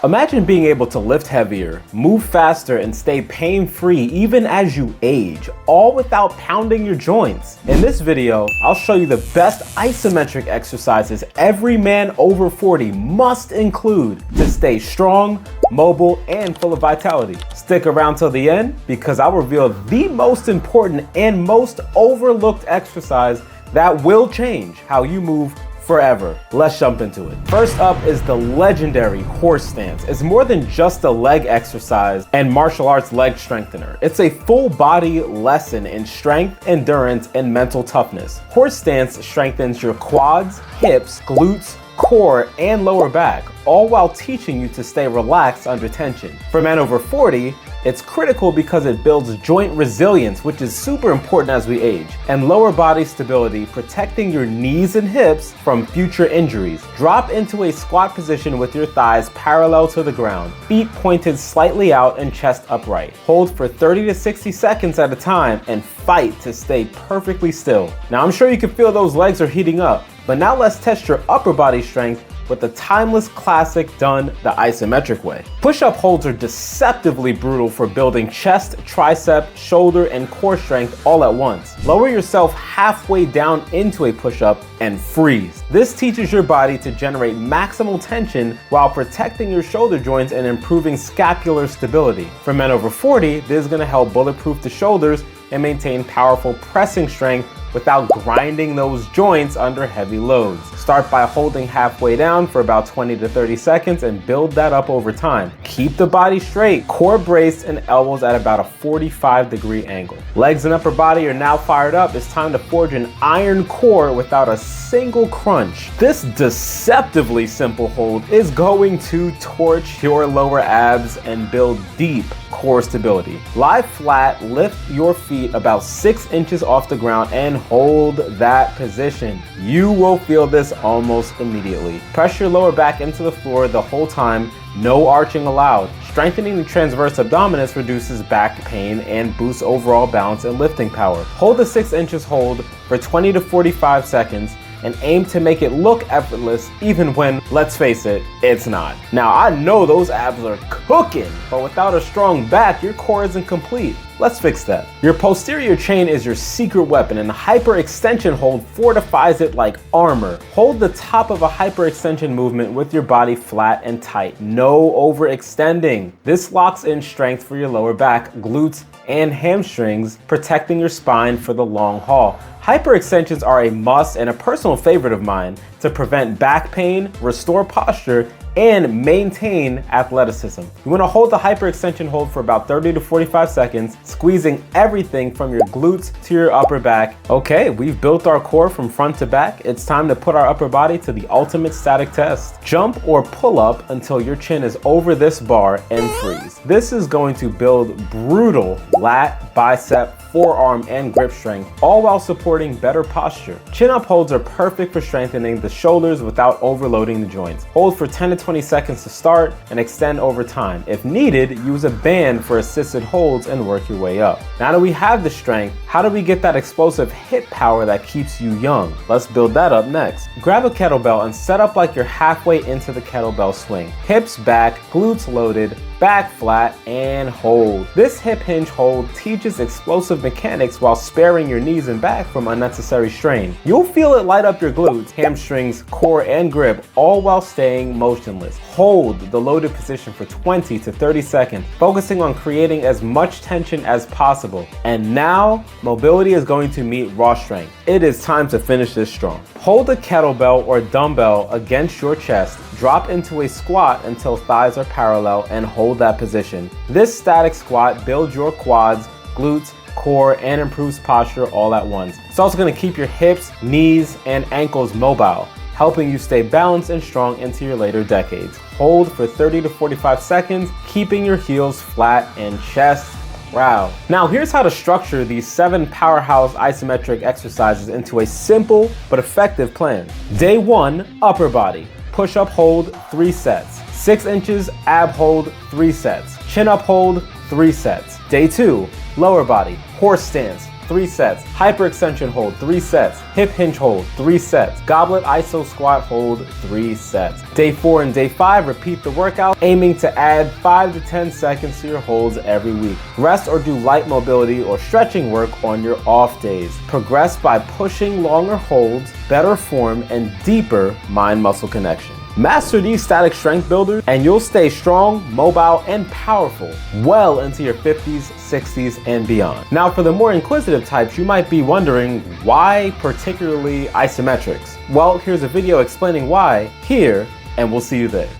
Imagine being able to lift heavier, move faster, and stay pain-free even as you age, all without pounding your joints. In this video, I'll show you the best isometric exercises every man over 40 must include to stay strong, mobile, and full of vitality. Stick around till the end because I'll reveal the most important and most overlooked exercise that will change how you move forever. Let's jump into it. First up is the legendary horse stance. It's more than just a leg exercise and martial arts leg strengthener. It's a full body lesson in strength, endurance, and mental toughness. Horse stance strengthens your quads, hips, glutes, core, and lower back, all while teaching you to stay relaxed under tension. For men over 40, it's critical because it builds joint resilience, which is super important as we age, and lower body stability, protecting your knees and hips from future injuries. Drop into a squat position with your thighs parallel to the ground, feet pointed slightly out and chest upright. Hold for 30 to 60 seconds at a time and fight to stay perfectly still. Now I'm sure you can feel those legs are heating up, but now let's test your upper body strength with the timeless classic done the isometric way. Push-up holds are deceptively brutal for building chest, tricep, shoulder, and core strength all at once. Lower yourself halfway down into a push-up and freeze. This teaches your body to generate maximal tension while protecting your shoulder joints and improving scapular stability. For men over 40, this is gonna help bulletproof the shoulders and maintain powerful pressing strength without grinding those joints under heavy loads. Start by holding halfway down for about 20 to 30 seconds and build that up over time. Keep the body straight, core braced, and elbows at about a 45-degree angle. Legs and upper body are now fired up. It's time to forge an iron core without a single crunch. This deceptively simple hold is going to torch your lower abs and build deep core stability. Lie flat, lift your feet about 6 inches off the ground and hold that position. You will feel this almost immediately. Press your lower back into the floor the whole time, no arching allowed. Strengthening the transverse abdominis reduces back pain and boosts overall balance and lifting power. Hold the 6 inches hold for 20 to 45 seconds and aim to make it look effortless even when, let's face it, it's not. Now I know those abs are cooking, but without a strong back, your core isn't complete. Let's fix that. Your posterior chain is your secret weapon, and the hyperextension hold fortifies it like armor. Hold the top of a hyperextension movement with your body flat and tight. No overextending. This locks in strength for your lower back, glutes, and hamstrings, protecting your spine for the long haul. Hyperextensions are a must and a personal favorite of mine to prevent back pain, restore posture, and maintain athleticism. You want to hold the hyperextension hold for about 30 to 45 seconds, squeezing everything from your glutes to your upper back. Okay, we've built our core from front to back. It's time to put our upper body to the ultimate static test. Jump or pull up until your chin is over this bar and freeze. This is going to build brutal lat, bicep, forearm, and grip strength, all while supporting better posture. Chin up holds are perfect for strengthening the shoulders without overloading the joints. Hold for 10 to 20 seconds to start and extend over time. If needed, use a band for assisted holds and work your way up. Now that we have the strength, how do we get that explosive hip power that keeps you young? Let's build that up next. Grab a kettlebell and set up like you're halfway into the kettlebell swing. Hips back, glutes loaded, back flat, and hold. This hip hinge hold teaches explosive mechanics while sparing your knees and back from unnecessary strain. You'll feel it light up your glutes, hamstrings, core, and grip, all while staying motionless. Hold the loaded position for 20 to 30 seconds, focusing on creating as much tension as possible. And now, mobility is going to meet raw strength. It is time to finish this strong. Hold a kettlebell or dumbbell against your chest, drop into a squat until thighs are parallel, and hold that position. This static squat builds your quads, glutes, core, and improves posture all at once. It's also going to keep your hips, knees, and ankles mobile, helping you stay balanced and strong into your later decades. Hold for 30 to 45 seconds, keeping your heels flat and chest proud. Now here's how to structure these 7 powerhouse isometric exercises into a simple but effective plan. Day 1, upper body. Push up hold, 3 sets. 6 inches ab hold, 3 sets. Chin up hold, 3 sets. Day 2, lower body, horse stance, 3 sets. Hyperextension hold, 3 sets. Hip hinge hold, 3 sets. Goblet iso squat hold, 3 sets. Day 4 and day 5, repeat the workout, aiming to add 5 to 10 seconds to your holds every week. Rest or do light mobility or stretching work on your off days. Progress by pushing longer holds, better form, and deeper mind-muscle connection. Master these static strength builders and you'll stay strong, mobile, and powerful well into your 50s, 60s, and beyond. Now, for the more inquisitive types, you might be wondering why particularly isometrics? Well, here's a video explaining why here, and we'll see you there.